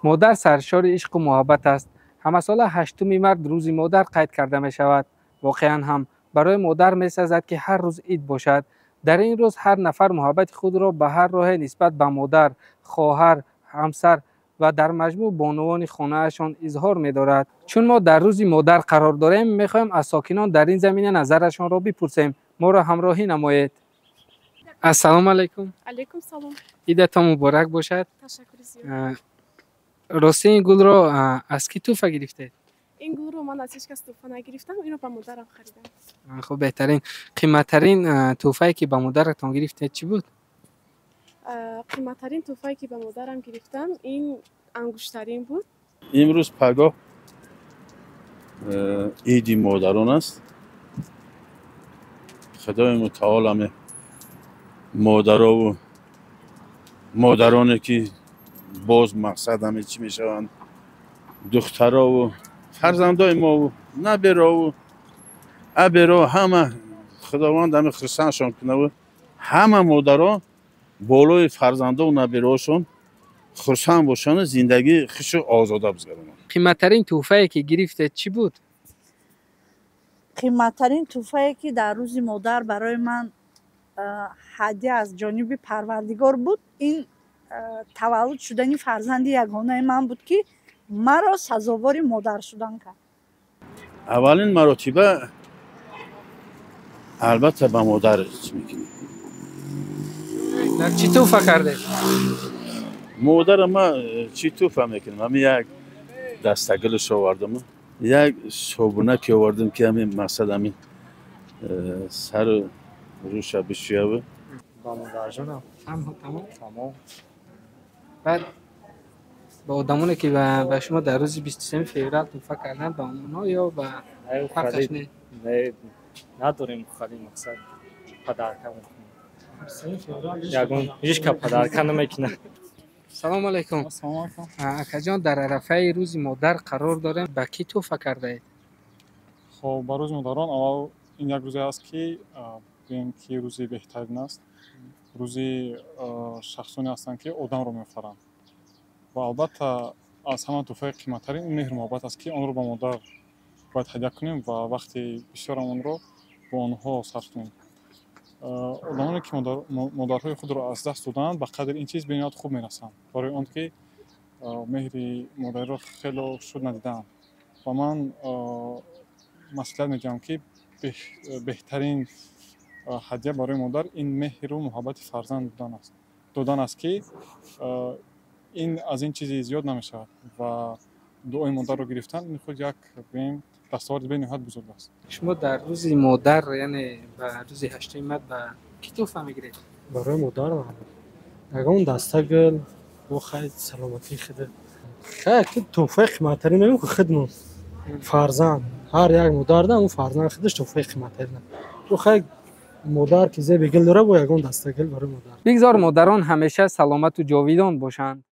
مادر سرشار عشق و محبت است. همه سال 8 مارس روز مادر قید کرده می شود. واقعا هم برای مادر می سازد که هر روز عید باشد. در این روز هر نفر محبت خود را به هر راه نسبت به مادر، خواهر، همسر و در مجموع بانوان خانه‌شان اظهار می‌دارد. چون ما در روز مادر قرار داریم، می‌خواهیم از ساکنان در این زمینه نظرشان را بپرسیم. ما را همراهی نمایید. السلام علیکم. علیکم سلام. عیدتان مبارک باشد. تشکر زیاد. راستی این گل را از کی تحفه گرفتید؟ این گل رو من از هیچ کس تحفه نگرفتم، اینو به مادرم خریدم. خب بهترین قیمت‌ترین تحفه‌ای که به مادرتان گرفتید چی بود؟ قیمت‌ترین تحفه‌ای که به مادرم گرفتم این انگشترین بود. امروز پگاه عید مادران است. خدای متعال همه مادرها و مادرانی که باز مقصد همه چی میشوند، دخترها و فرزندای ما و نبرا و ابرا، همه خداوند همه خرسانشان کنه و همه مادرها بالای فرزندا و نبراشون خرسان باشن، زندگی خوش و آزاده بگذرونن. قیمت‌ترین تحفه‌ای که گرفتید چی بود؟ قیمت‌ترین تحفه‌ای که در روز مادر برای من هدیه از جانب پروردگار بود، این تولد شدن فرزند یگانه من بود که مرا سزاوار مادر شدن کرد. اولین مراتبه البته به مادر میکنیم. چی تحفه کرده؟ مادر ما چی تحفه میکنیم؟ همین یک دستگلش آوردم، یک صابونک آوردم که همین مقصد همین سر روش بشویه. با مادر جانم تمام. بعد با آدمانی که به شما در روز 23 فوریه تحفه کردن با اونا یا با حقش نه نداریم خالی مقصد پدرکم یگون هیچ که پدرکم نمیکنه. سلام علیکم. سلام علیکم. اکا جان در عرفه روز مادر قرار داریم، به کی تحفه کرده اید؟ خب با روز مادران اول این یک روزی است که بگیم که روزی بهترین است، روزی شخصانی هستند که آدم رو میفرند و البته از همه تحفه قیمت‌ترین این مهر محبت است که آن رو به مادر باید هدیه کنیم و وقتی بسیار آن رو با آنها صرف کنیم. آدمانی که مادرهای خود را از دست دادند به قدر این چیز به نیت خوب میرسند، برای آن که مهری مادر را خیلی شد ندیدند و من مسئله میگم که بهترین هدیه برای مادر این مهر و محبت فرزند دادن است که این از این چیزی زیاد نمیشه و دعای مادر رو گرفتن این خود یک دستاورد به نهایت بزرگ است. شما در روز مادر یعنی به روز 8 مارس به کی تحفه میگیرید؟ برای مادر من اون دستگل و خیلی سلامتی خیلی خیلی تحفه قیمت‌ترین نمیم که خدمون فرزند هر یک مادر ده اون فرزند خودش تحفه قیمت‌ترین و خیلی مادر که زیبا گل داره با یگان دستگل برای مادر. بگذار مادران همیشه سلامت و جاویدان باشند.